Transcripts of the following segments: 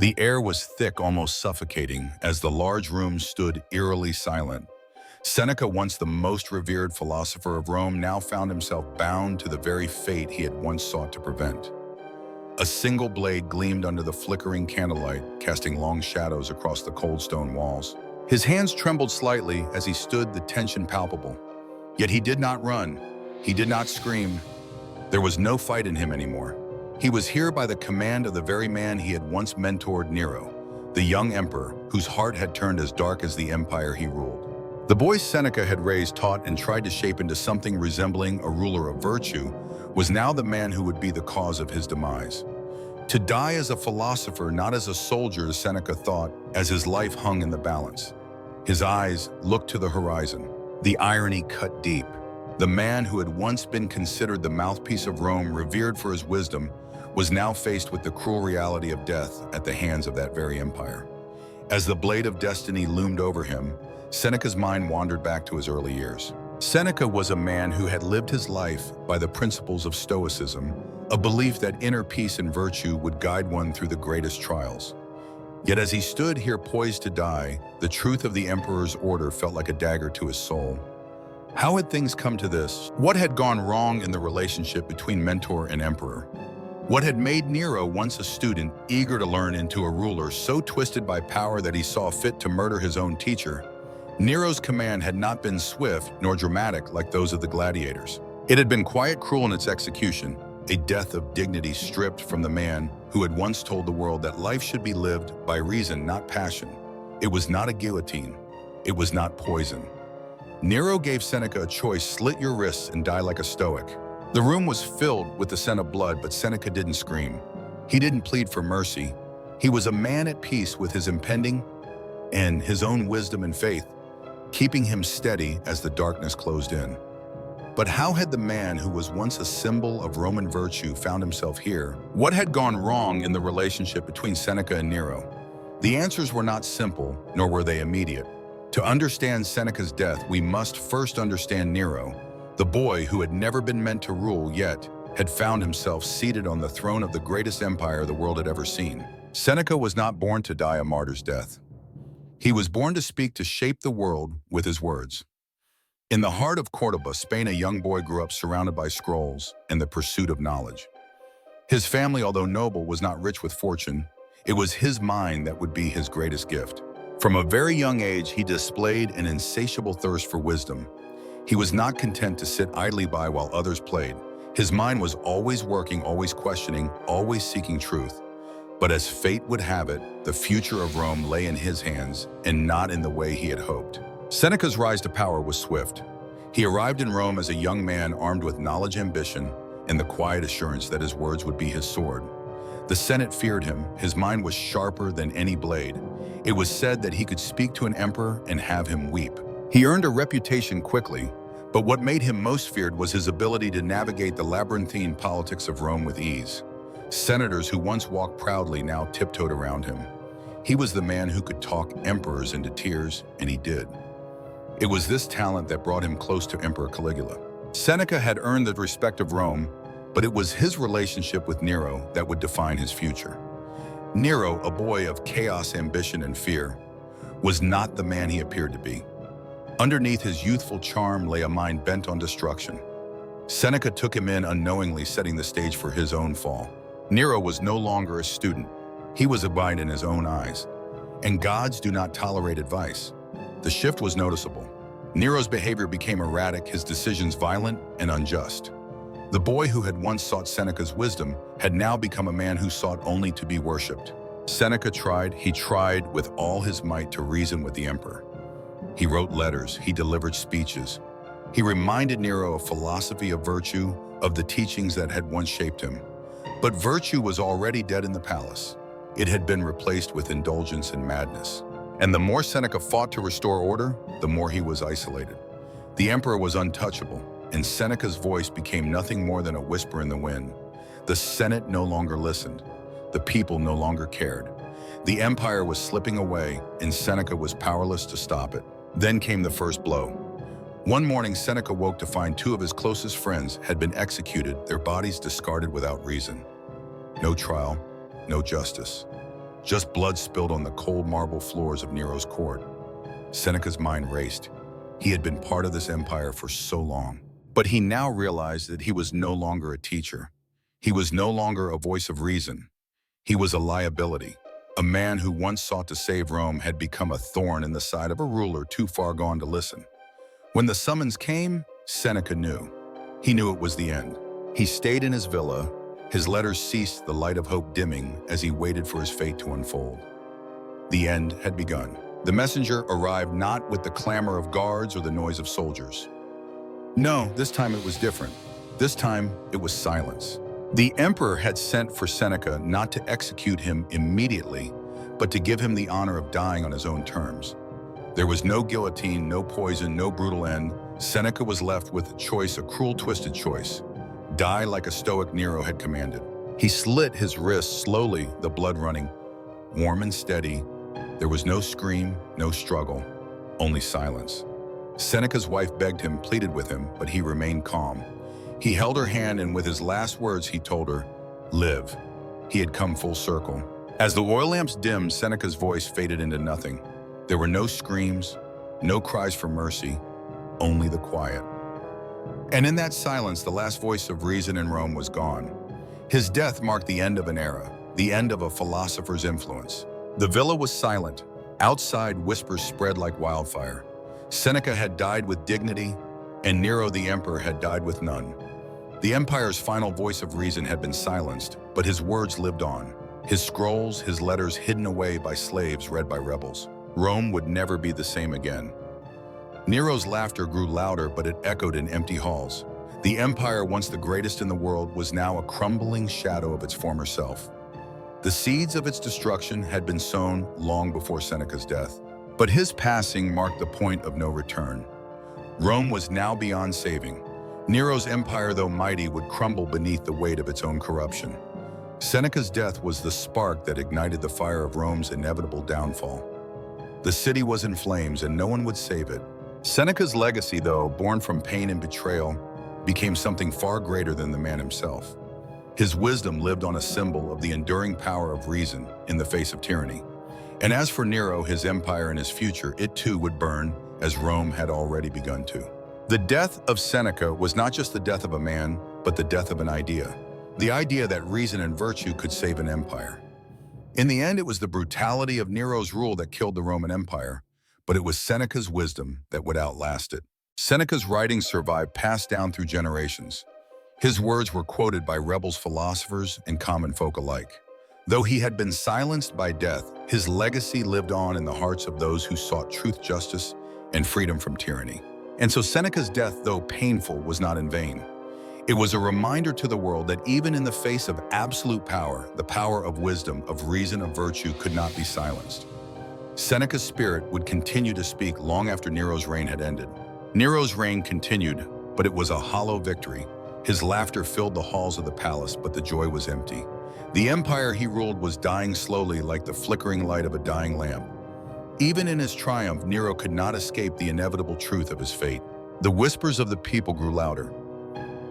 The air was thick, almost suffocating, as the large room stood eerily silent. Seneca, once the most revered philosopher of Rome, now found himself bound to the very fate he had once sought to prevent. A single blade gleamed under the flickering candlelight, casting long shadows across the cold stone walls. His hands trembled slightly as he stood, the tension palpable. Yet he did not run. He did not scream. There was no fight in him anymore. He was here by the command of the very man he had once mentored, Nero, the young emperor whose heart had turned as dark as the empire he ruled. The boy Seneca had raised, taught, and tried to shape into something resembling a ruler of virtue was now the man who would be the cause of his demise. To die as a philosopher, not as a soldier, Seneca thought, as his life hung in the balance. His eyes looked to the horizon. The irony cut deep. The man who had once been considered the mouthpiece of Rome, revered for his wisdom, was now faced with the cruel reality of death at the hands of that very empire. As the blade of destiny loomed over him, Seneca's mind wandered back to his early years. Seneca was a man who had lived his life by the principles of Stoicism, a belief that inner peace and virtue would guide one through the greatest trials. Yet as he stood here poised to die, the truth of the emperor's order felt like a dagger to his soul. How had things come to this? What had gone wrong in the relationship between mentor and emperor? What had made Nero, once a student, eager to learn, into a ruler so twisted by power that he saw fit to murder his own teacher? Nero's command had not been swift nor dramatic like those of the gladiators. It had been quiet, cruel in its execution, a death of dignity stripped from the man who had once told the world that life should be lived by reason, not passion. It was not a guillotine. It was not poison. Nero gave Seneca a choice: slit your wrists and die like a Stoic. The room was filled with the scent of blood, but Seneca didn't scream. He didn't plead for mercy. He was a man at peace with his impending and his own wisdom and faith, keeping him steady as the darkness closed in. But how had the man who was once a symbol of Roman virtue found himself here? What had gone wrong in the relationship between Seneca and Nero? The answers were not simple, nor were they immediate. To understand Seneca's death, we must first understand Nero, the boy who had never been meant to rule, yet had found himself seated on the throne of the greatest empire the world had ever seen. Seneca was not born to die a martyr's death. He was born to speak, to shape the world with his words. In the heart of Cordoba, Spain, a young boy grew up surrounded by scrolls and the pursuit of knowledge. His family, although noble, was not rich with fortune. It was his mind that would be his greatest gift. From a very young age, he displayed an insatiable thirst for wisdom. He was not content to sit idly by while others played. His mind was always working, always questioning, always seeking truth. But as fate would have it, the future of Rome lay in his hands and not in the way he had hoped. Seneca's rise to power was swift. He arrived in Rome as a young man armed with knowledge, ambition, and the quiet assurance that his words would be his sword. The Senate feared him. His mind was sharper than any blade. It was said that he could speak to an emperor and have him weep. He earned a reputation quickly, but what made him most feared was his ability to navigate the labyrinthine politics of Rome with ease. Senators who once walked proudly now tiptoed around him. He was the man who could talk emperors into tears, and he did. It was this talent that brought him close to Emperor Caligula. Seneca had earned the respect of Rome, but it was his relationship with Nero that would define his future. Nero, a boy of chaos, ambition, and fear, was not the man he appeared to be. Underneath his youthful charm lay a mind bent on destruction. Seneca took him in unknowingly, setting the stage for his own fall. Nero was no longer a student. He was a guide in his own eyes. And gods do not tolerate advice. The shift was noticeable. Nero's behavior became erratic, his decisions violent and unjust. The boy who had once sought Seneca's wisdom had now become a man who sought only to be worshipped. Seneca tried with all his might to reason with the emperor. He wrote letters, he delivered speeches. He reminded Nero of philosophy, of virtue, of the teachings that had once shaped him. But virtue was already dead in the palace. It had been replaced with indulgence and madness. And the more Seneca fought to restore order, the more he was isolated. The emperor was untouchable, and Seneca's voice became nothing more than a whisper in the wind. The Senate no longer listened. The people no longer cared. The empire was slipping away, and Seneca was powerless to stop it. Then came the first blow. One morning, Seneca woke to find two of his closest friends had been executed, their bodies discarded without reason. No trial, no justice. just blood spilled on the cold marble floors of Nero's court. Seneca's mind raced. He had been part of this empire for so long. But he now realized that he was no longer a teacher. He was no longer a voice of reason. He was a liability. A man who once sought to save Rome had become a thorn in the side of a ruler too far gone to listen. When the summons came, Seneca knew. He knew it was the end. He stayed in his villa. His letters ceased, the light of hope dimming as he waited for his fate to unfold. The end had begun. The messenger arrived not with the clamor of guards or the noise of soldiers. No, this time it was different. This time it was silence. The emperor had sent for Seneca not to execute him immediately, but to give him the honor of dying on his own terms. There was no guillotine, no poison, no brutal end. Seneca was left with a choice, a cruel, twisted choice. Die like a stoic Nero had commanded. He slit his wrists slowly, the blood running, warm and steady. There was no scream, no struggle, only silence. Seneca's wife begged him, pleaded with him, but he remained calm. He held her hand, and with his last words he told her, "Live." He had come full circle. As the oil lamps dimmed, Seneca's voice faded into nothing. There were no screams, no cries for mercy, only the quiet. And in that silence, the last voice of reason in Rome was gone. His death marked the end of an era, the end of a philosopher's influence. The villa was silent. Outside, whispers spread like wildfire. Seneca had died with dignity, and Nero the emperor had died with none. The empire's final voice of reason had been silenced, but his words lived on. His scrolls, his letters hidden away by slaves, read by rebels. Rome would never be the same again. Nero's laughter grew louder, but it echoed in empty halls. The empire, once the greatest in the world, was now a crumbling shadow of its former self. The seeds of its destruction had been sown long before Seneca's death, but his passing marked the point of no return. Rome was now beyond saving. Nero's empire, though mighty, would crumble beneath the weight of its own corruption. Seneca's death was the spark that ignited the fire of Rome's inevitable downfall. The city was in flames, and no one would save it. Seneca's legacy, though, born from pain and betrayal, became something far greater than the man himself. His wisdom lived on, a symbol of the enduring power of reason in the face of tyranny. And as for Nero, his empire and his future, it too would burn, as Rome had already begun to. The death of Seneca was not just the death of a man, but the death of an idea. The idea that reason and virtue could save an empire. In the end, it was the brutality of Nero's rule that killed the Roman Empire, but it was Seneca's wisdom that would outlast it. Seneca's writings survived, passed down through generations. His words were quoted by rebels, philosophers, and common folk alike. Though he had been silenced by death, his legacy lived on in the hearts of those who sought truth, justice, and freedom from tyranny. And so Seneca's death, though painful, was not in vain. It was a reminder to the world that even in the face of absolute power, the power of wisdom, of reason, of virtue could not be silenced. Seneca's spirit would continue to speak long after Nero's reign had ended. Nero's reign continued, but it was a hollow victory. His laughter filled the halls of the palace, but the joy was empty. The empire he ruled was dying slowly, like the flickering light of a dying lamp. Even in his triumph, Nero could not escape the inevitable truth of his fate. The whispers of the people grew louder.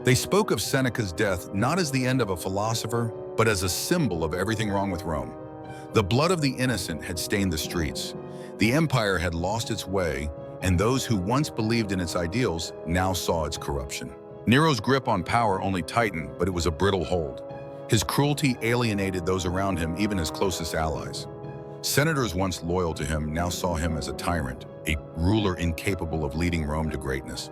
They spoke of Seneca's death not as the end of a philosopher, but as a symbol of everything wrong with Rome. The blood of the innocent had stained the streets. The empire had lost its way, and those who once believed in its ideals now saw its corruption. Nero's grip on power only tightened, but it was a brittle hold. His cruelty alienated those around him, even his closest allies. Senators once loyal to him now saw him as a tyrant, a ruler incapable of leading Rome to greatness.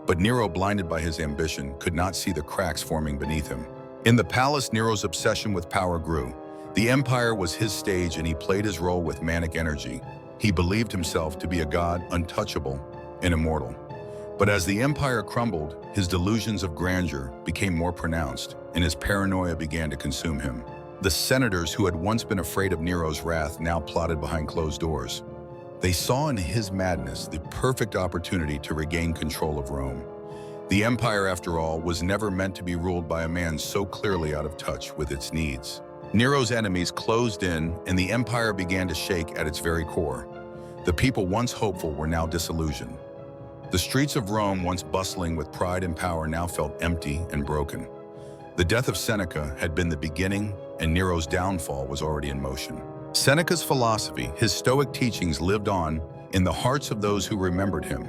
But Nero, blinded by his ambition, could not see the cracks forming beneath him. In the palace, Nero's obsession with power grew. The empire was his stage, and he played his role with manic energy. He believed himself to be a god, untouchable and immortal. But as the empire crumbled, his delusions of grandeur became more pronounced, and his paranoia began to consume him. The senators who had once been afraid of Nero's wrath now plotted behind closed doors. They saw in his madness the perfect opportunity to regain control of Rome. The empire, after all, was never meant to be ruled by a man so clearly out of touch with its needs. Nero's enemies closed in, and the empire began to shake at its very core. The people once hopeful were now disillusioned. The streets of Rome, once bustling with pride and power, now felt empty and broken. The death of Seneca had been the beginning, and Nero's downfall was already in motion. Seneca's philosophy, his Stoic teachings lived on in the hearts of those who remembered him.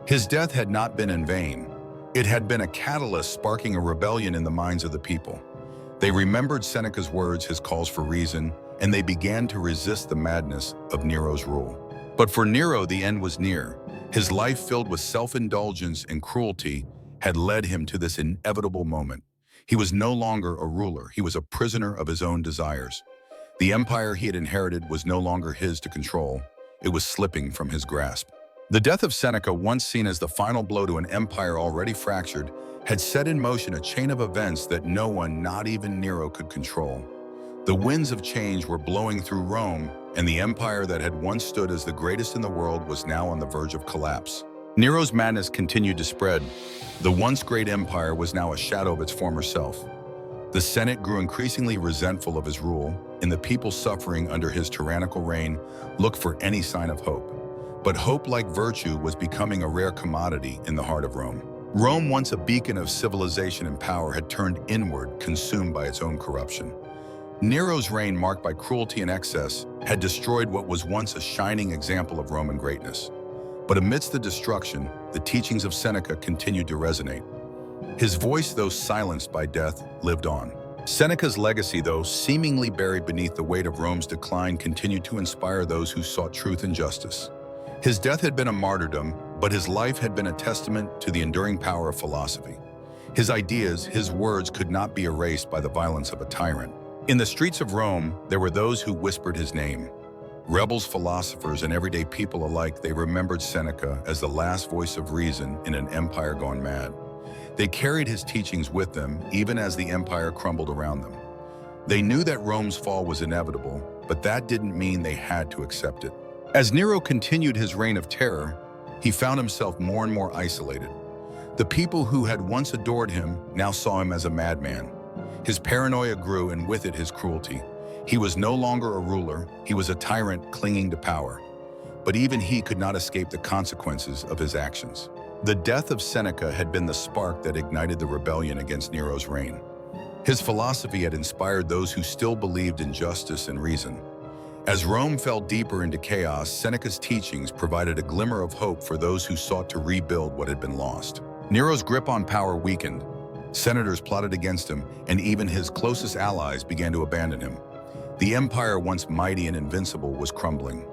His death had not been in vain. It had been a catalyst sparking a rebellion in the minds of the people. They remembered Seneca's words, his calls for reason, and they began to resist the madness of Nero's rule. But for Nero, the end was near. His life filled with self-indulgence and cruelty had led him to this inevitable moment. He was no longer a ruler. He was a prisoner of his own desires. The empire he had inherited was no longer his to control. It was slipping from his grasp. The death of Seneca, once seen as the final blow to an empire already fractured, had set in motion a chain of events that no one, not even Nero, could control. The winds of change were blowing through Rome, and the empire that had once stood as the greatest in the world was now on the verge of collapse. Nero's madness continued to spread. The once great empire was now a shadow of its former self. The Senate grew increasingly resentful of his rule, and the people suffering under his tyrannical reign looked for any sign of hope. But hope, like virtue, was becoming a rare commodity in the heart of Rome. Rome, once a beacon of civilization and power, had turned inward, consumed by its own corruption. Nero's reign, marked by cruelty and excess, had destroyed what was once a shining example of Roman greatness. But amidst the destruction, the teachings of Seneca continued to resonate. His voice, though silenced by death, lived on. Seneca's legacy, though seemingly buried beneath the weight of Rome's decline, continued to inspire those who sought truth and justice. His death had been a martyrdom, but his life had been a testament to the enduring power of philosophy. His ideas, his words, could not be erased by the violence of a tyrant. In the streets of Rome, there were those who whispered his name. Rebels, philosophers, and everyday people alike, they remembered Seneca as the last voice of reason in an empire gone mad. They carried his teachings with them, even as the empire crumbled around them. They knew that Rome's fall was inevitable, but that didn't mean they had to accept it. As Nero continued his reign of terror, he found himself more and more isolated. The people who had once adored him now saw him as a madman. His paranoia grew, and with it his cruelty. He was no longer a ruler, he was a tyrant clinging to power. But even he could not escape the consequences of his actions. The death of Seneca had been the spark that ignited the rebellion against Nero's reign. His philosophy had inspired those who still believed in justice and reason. As Rome fell deeper into chaos, Seneca's teachings provided a glimmer of hope for those who sought to rebuild what had been lost. Nero's grip on power weakened. Senators plotted against him, and even his closest allies began to abandon him. The empire, once mighty and invincible, was crumbling.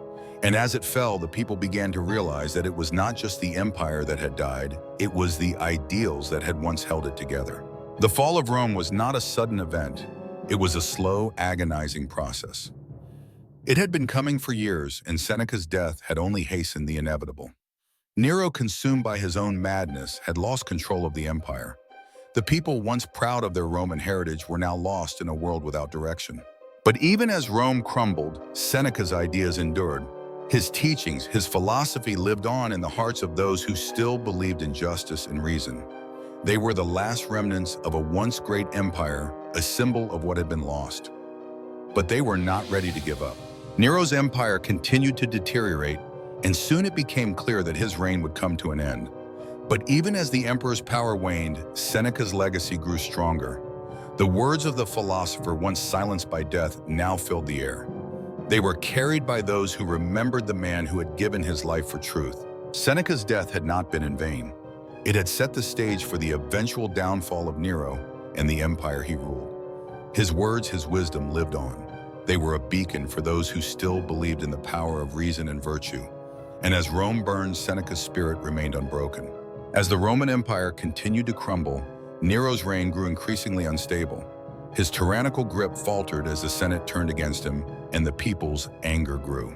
And as it fell, the people began to realize that it was not just the empire that had died, it was the ideals that had once held it together. The fall of Rome was not a sudden event. It was a slow, agonizing process. It had been coming for years, and Seneca's death had only hastened the inevitable. Nero, consumed by his own madness, had lost control of the empire. The people, once proud of their Roman heritage, were now lost in a world without direction. But even as Rome crumbled, Seneca's ideas endured. His teachings, his philosophy lived on in the hearts of those who still believed in justice and reason. They were the last remnants of a once great empire, a symbol of what had been lost. But they were not ready to give up. Nero's empire continued to deteriorate, and soon it became clear that his reign would come to an end. But even as the emperor's power waned, Seneca's legacy grew stronger. The words of the philosopher, once silenced by death, now filled the air. They were carried by those who remembered the man who had given his life for truth. Seneca's death had not been in vain. It had set the stage for the eventual downfall of Nero and the empire he ruled. His words, his wisdom lived on. They were a beacon for those who still believed in the power of reason and virtue. And as Rome burned, Seneca's spirit remained unbroken. As the Roman Empire continued to crumble, Nero's reign grew increasingly unstable. His tyrannical grip faltered as the Senate turned against him, and the people's anger grew.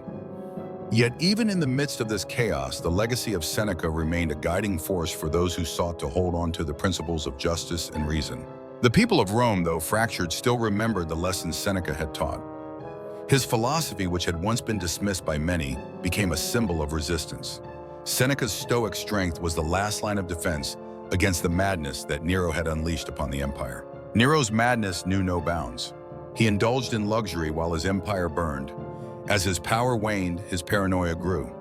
Yet even in the midst of this chaos, the legacy of Seneca remained a guiding force for those who sought to hold on to the principles of justice and reason. The people of Rome, though fractured, still remembered the lessons Seneca had taught. His philosophy, which had once been dismissed by many, became a symbol of resistance. Seneca's stoic strength was the last line of defense against the madness that Nero had unleashed upon the empire. Nero's madness knew no bounds. He indulged in luxury while his empire burned. As his power waned, his paranoia grew.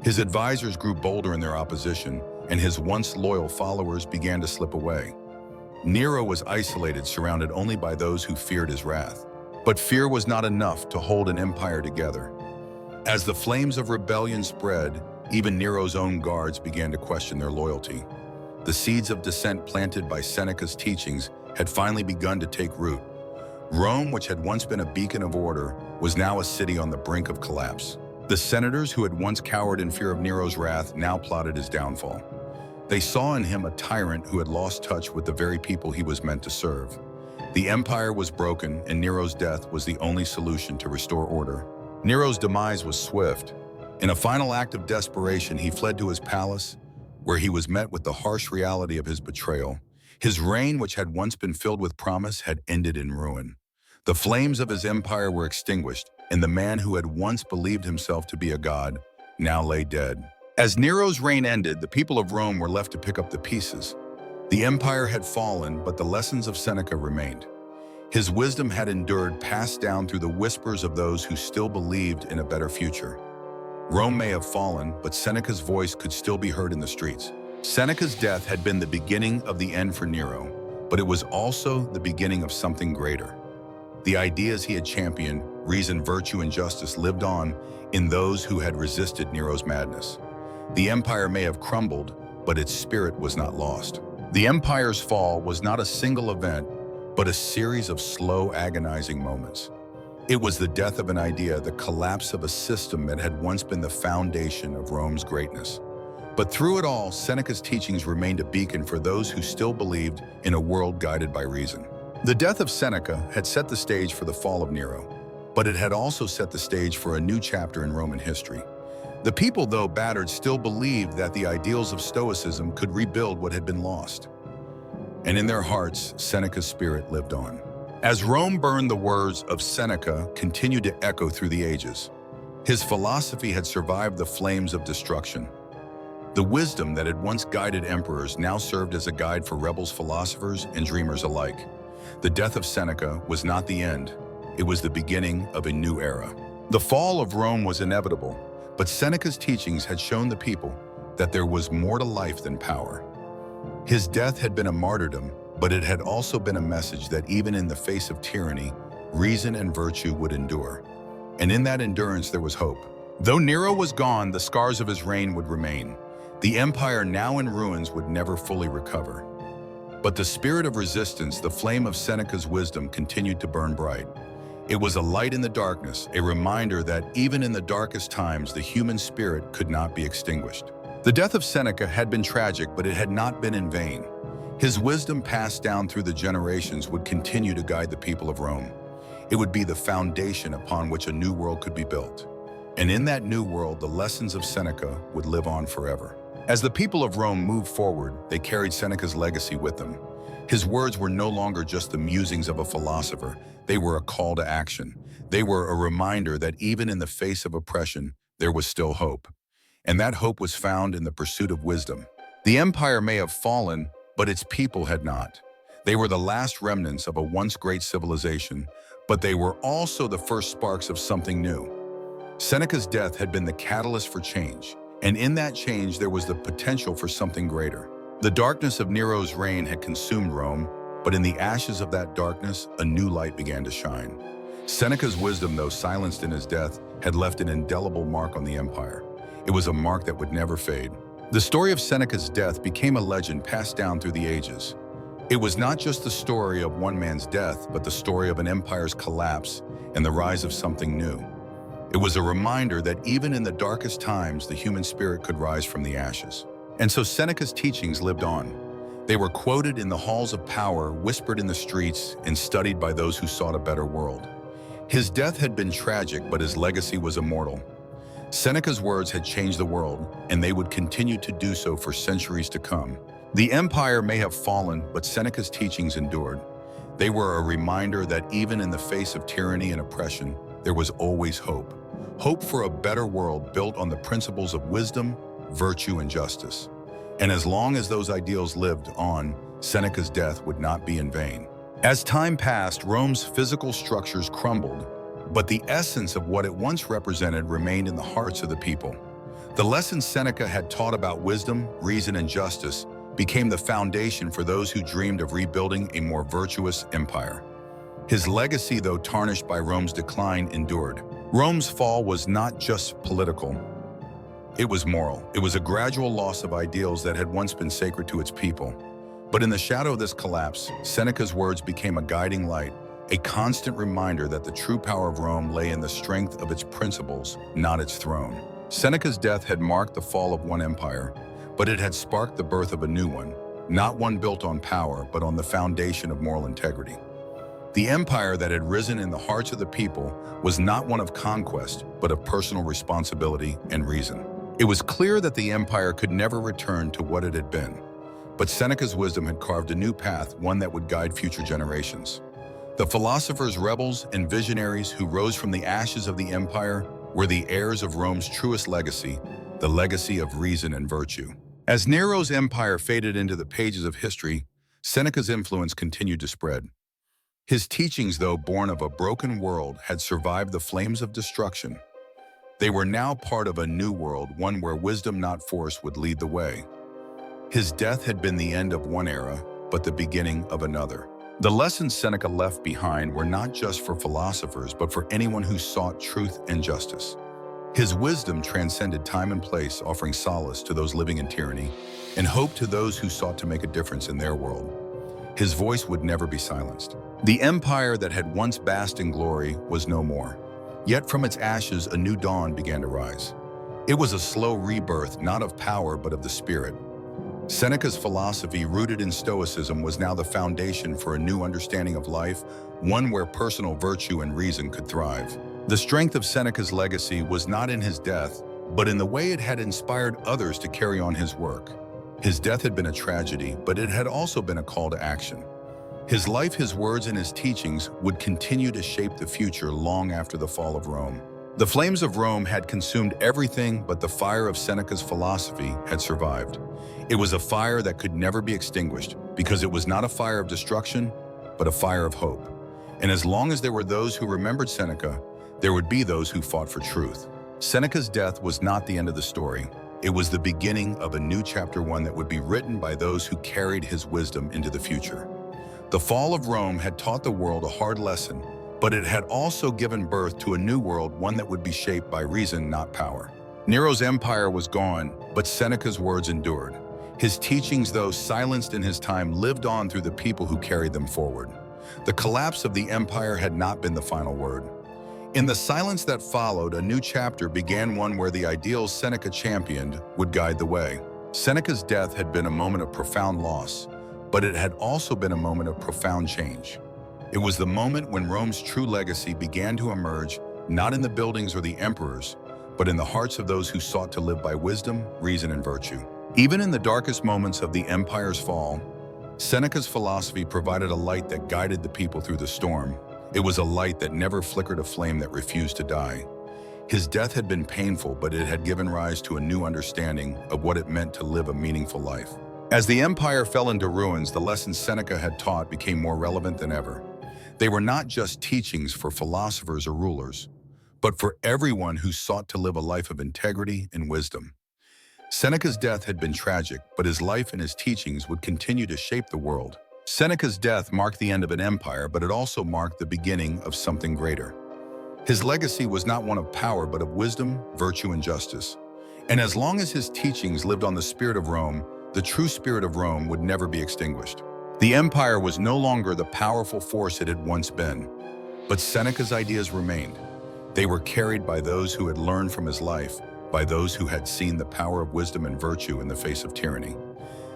His advisors grew bolder in their opposition, and his once loyal followers began to slip away. Nero was isolated, surrounded only by those who feared his wrath. But fear was not enough to hold an empire together. As the flames of rebellion spread, even Nero's own guards began to question their loyalty. The seeds of dissent planted by Seneca's teachings had finally begun to take root. Rome, which had once been a beacon of order, was now a city on the brink of collapse. The senators who had once cowered in fear of Nero's wrath now plotted his downfall. They saw in him a tyrant who had lost touch with the very people he was meant to serve. The empire was broken, and Nero's death was the only solution to restore order. Nero's demise was swift. In a final act of desperation, he fled to his palace, where he was met with the harsh reality of his betrayal. His reign, which had once been filled with promise, had ended in ruin. The flames of his empire were extinguished, and the man who had once believed himself to be a god now lay dead. As Nero's reign ended, the people of Rome were left to pick up the pieces. The empire had fallen, but the lessons of Seneca remained. His wisdom had endured, passed down through the whispers of those who still believed in a better future. Rome may have fallen, but Seneca's voice could still be heard in the streets. Seneca's death had been the beginning of the end for Nero, but it was also the beginning of something greater. The ideas he had championed, reason, virtue, and justice, lived on in those who had resisted Nero's madness. The empire may have crumbled, but its spirit was not lost. The empire's fall was not a single event, but a series of slow, agonizing moments. It was the death of an idea, the collapse of a system that had once been the foundation of Rome's greatness. But through it all, Seneca's teachings remained a beacon for those who still believed in a world guided by reason. The death of Seneca had set the stage for the fall of Nero, but it had also set the stage for a new chapter in Roman history. The people, though battered, still believed that the ideals of Stoicism could rebuild what had been lost. And in their hearts, Seneca's spirit lived on. As Rome burned, the words of Seneca continued to echo through the ages. His philosophy had survived the flames of destruction. The wisdom that had once guided emperors now served as a guide for rebels, philosophers, and dreamers alike. The death of Seneca was not the end. It was the beginning of a new era. The fall of Rome was inevitable, but Seneca's teachings had shown the people that there was more to life than power. His death had been a martyrdom, but it had also been a message that even in the face of tyranny, reason and virtue would endure. And in that endurance there was hope. Though Nero was gone, the scars of his reign would remain. The empire, now in ruins, would never fully recover. But the spirit of resistance, the flame of Seneca's wisdom, continued to burn bright. It was a light in the darkness, a reminder that even in the darkest times, the human spirit could not be extinguished. The death of Seneca had been tragic, but it had not been in vain. His wisdom, passed down through the generations, would continue to guide the people of Rome. It would be the foundation upon which a new world could be built. And in that new world, the lessons of Seneca would live on forever. As the people of Rome moved forward, they carried Seneca's legacy with them. His words were no longer just the musings of a philosopher. They were a call to action. They were a reminder that even in the face of oppression, there was still hope. And that hope was found in the pursuit of wisdom. The empire may have fallen, but its people had not. They were the last remnants of a once great civilization, but they were also the first sparks of something new. Seneca's death had been the catalyst for change, and in that change there was the potential for something greater. The darkness of Nero's reign had consumed Rome, but in the ashes of that darkness, a new light began to shine. Seneca's wisdom, though silenced in his death, had left an indelible mark on the empire. It was a mark that would never fade. The story of Seneca's death became a legend passed down through the ages. It was not just the story of one man's death, but the story of an empire's collapse and the rise of something new. It was a reminder that even in the darkest times, the human spirit could rise from the ashes. And so Seneca's teachings lived on. They were quoted in the halls of power, whispered in the streets, and studied by those who sought a better world. His death had been tragic, but his legacy was immortal. Seneca's words had changed the world, and they would continue to do so for centuries to come. The empire may have fallen, but Seneca's teachings endured. They were a reminder that even in the face of tyranny and oppression, there was always hope. Hope for a better world built on the principles of wisdom, virtue, and justice. And as long as those ideals lived on, Seneca's death would not be in vain. As time passed, Rome's physical structures crumbled, but the essence of what it once represented remained in the hearts of the people. The lessons Seneca had taught about wisdom, reason, and justice became the foundation for those who dreamed of rebuilding a more virtuous empire. His legacy, though tarnished by Rome's decline, endured. Rome's fall was not just political. It was moral. It was a gradual loss of ideals that had once been sacred to its people. But in the shadow of this collapse, Seneca's words became a guiding light, a constant reminder that the true power of Rome lay in the strength of its principles, not its throne. Seneca's death had marked the fall of one empire, but it had sparked the birth of a new one, not one built on power, but on the foundation of moral integrity. The empire that had risen in the hearts of the people was not one of conquest, but of personal responsibility and reason. It was clear that the empire could never return to what it had been, but Seneca's wisdom had carved a new path, one that would guide future generations. The philosophers, rebels, and visionaries who rose from the ashes of the empire were the heirs of Rome's truest legacy, the legacy of reason and virtue. As Nero's empire faded into the pages of history, Seneca's influence continued to spread. His teachings, though born of a broken world, had survived the flames of destruction. They were now part of a new world, one where wisdom, not force, would lead the way. His death had been the end of one era, but the beginning of another. The lessons Seneca left behind were not just for philosophers, but for anyone who sought truth and justice. His wisdom transcended time and place, offering solace to those living in tyranny and hope to those who sought to make a difference in their world. His voice would never be silenced. The empire that had once basked in glory was no more. Yet from its ashes, a new dawn began to rise. It was a slow rebirth, not of power, but of the spirit. Seneca's philosophy, rooted in Stoicism, was now the foundation for a new understanding of life, one where personal virtue and reason could thrive. The strength of Seneca's legacy was not in his death, but in the way it had inspired others to carry on his work. His death had been a tragedy, but it had also been a call to action. His life, his words, and his teachings would continue to shape the future long after the fall of Rome. The flames of Rome had consumed everything, but the fire of Seneca's philosophy had survived. It was a fire that could never be extinguished, because it was not a fire of destruction, but a fire of hope. And as long as there were those who remembered Seneca, there would be those who fought for truth. Seneca's death was not the end of the story. It was the beginning of a new chapter, one that would be written by those who carried his wisdom into the future. The fall of Rome had taught the world a hard lesson, but it had also given birth to a new world, one that would be shaped by reason, not power. Nero's empire was gone, but Seneca's words endured. His teachings, though silenced in his time, lived on through the people who carried them forward. The collapse of the empire had not been the final word. In the silence that followed, a new chapter began, one where the ideals Seneca championed would guide the way. Seneca's death had been a moment of profound loss, but it had also been a moment of profound change. It was the moment when Rome's true legacy began to emerge, not in the buildings or the emperors, but in the hearts of those who sought to live by wisdom, reason, and virtue. Even in the darkest moments of the empire's fall, Seneca's philosophy provided a light that guided the people through the storm. It was a light that never flickered, a flame that refused to die. His death had been painful, but it had given rise to a new understanding of what it meant to live a meaningful life. As the empire fell into ruins, the lessons Seneca had taught became more relevant than ever. They were not just teachings for philosophers or rulers, but for everyone who sought to live a life of integrity and wisdom. Seneca's death had been tragic, but his life and his teachings would continue to shape the world. Seneca's death marked the end of an empire, but it also marked the beginning of something greater. His legacy was not one of power, but of wisdom, virtue, and justice. And as long as his teachings lived on the spirit of Rome, the true spirit of Rome would never be extinguished. The empire was no longer the powerful force it had once been, but Seneca's ideas remained. They were carried by those who had learned from his life, by those who had seen the power of wisdom and virtue in the face of tyranny.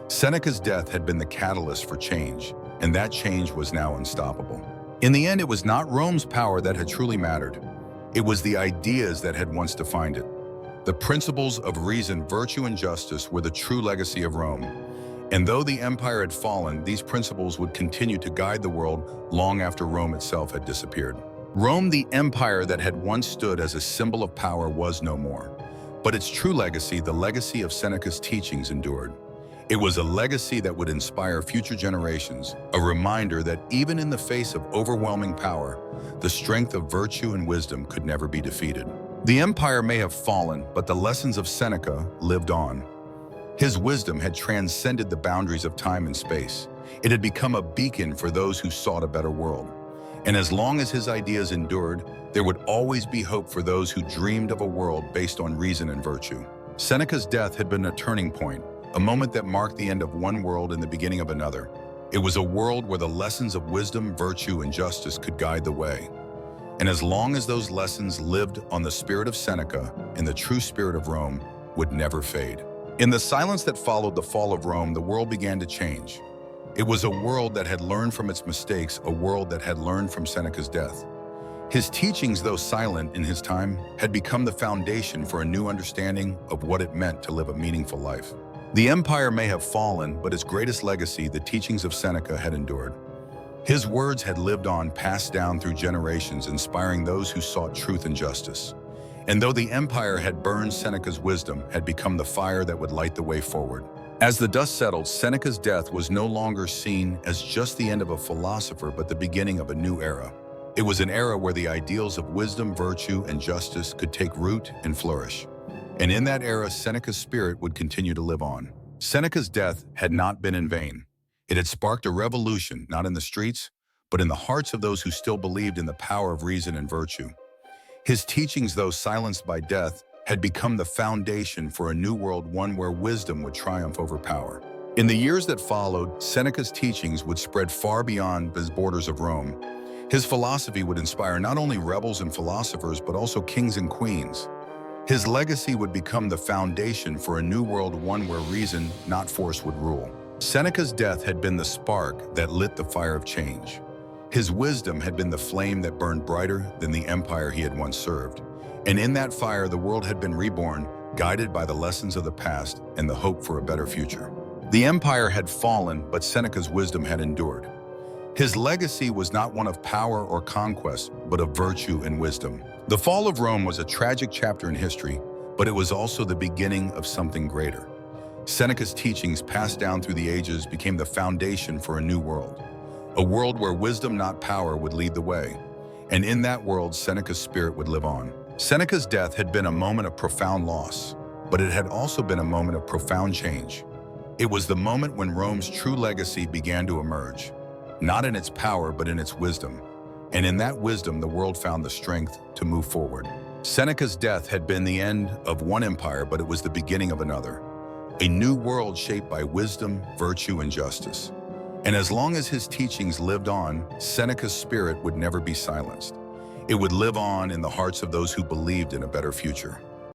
Seneca's death had been the catalyst for change, and that change was now unstoppable. In the end, it was not Rome's power that had truly mattered. It was the ideas that had once defined it. The principles of reason, virtue, and justice were the true legacy of Rome. And though the empire had fallen, these principles would continue to guide the world long after Rome itself had disappeared. Rome, the empire that had once stood as a symbol of power, was no more. But its true legacy, the legacy of Seneca's teachings, endured. It was a legacy that would inspire future generations, a reminder that even in the face of overwhelming power, the strength of virtue and wisdom could never be defeated. The empire may have fallen, but the lessons of Seneca lived on. His wisdom had transcended the boundaries of time and space. It had become a beacon for those who sought a better world. And as long as his ideas endured, there would always be hope for those who dreamed of a world based on reason and virtue. Seneca's death had been a turning point, a moment that marked the end of one world and the beginning of another. It was a world where the lessons of wisdom, virtue, and justice could guide the way. And as long as those lessons lived on, the spirit of Seneca and the true spirit of Rome would never fade. In the silence that followed the fall of Rome, the world began to change. It was a world that had learned from its mistakes, a world that had learned from Seneca's death. His teachings, though silent in his time, had become the foundation for a new understanding of what it meant to live a meaningful life. The empire may have fallen, but its greatest legacy, the teachings of Seneca, had endured. His words had lived on, passed down through generations, inspiring those who sought truth and justice. And though the empire had burned, Seneca's wisdom had become the fire that would light the way forward. As the dust settled, Seneca's death was no longer seen as just the end of a philosopher, but the beginning of a new era. It was an era where the ideals of wisdom, virtue, and justice could take root and flourish. And in that era, Seneca's spirit would continue to live on. Seneca's death had not been in vain. It had sparked a revolution, not in the streets, but in the hearts of those who still believed in the power of reason and virtue. His teachings, though silenced by death, had become the foundation for a new world, one where wisdom would triumph over power. In the years that followed, Seneca's teachings would spread far beyond the borders of Rome. His philosophy would inspire not only rebels and philosophers, but also kings and queens. His legacy would become the foundation for a new world, one where reason, not force, would rule. Seneca's death had been the spark that lit the fire of change. His wisdom had been the flame that burned brighter than the empire he had once served. And in that fire, the world had been reborn, guided by the lessons of the past and the hope for a better future. The empire had fallen, but Seneca's wisdom had endured. His legacy was not one of power or conquest, but of virtue and wisdom. The fall of Rome was a tragic chapter in history, but it was also the beginning of something greater. Seneca's teachings, passed down through the ages, became the foundation for a new world. A world where wisdom, not power, would lead the way. And in that world, Seneca's spirit would live on. Seneca's death had been a moment of profound loss, but it had also been a moment of profound change. It was the moment when Rome's true legacy began to emerge, not in its power, but in its wisdom. And in that wisdom, the world found the strength to move forward. Seneca's death had been the end of one empire, but it was the beginning of another. A new world shaped by wisdom, virtue, and justice. And as long as his teachings lived on, Seneca's spirit would never be silenced. It would live on in the hearts of those who believed in a better future.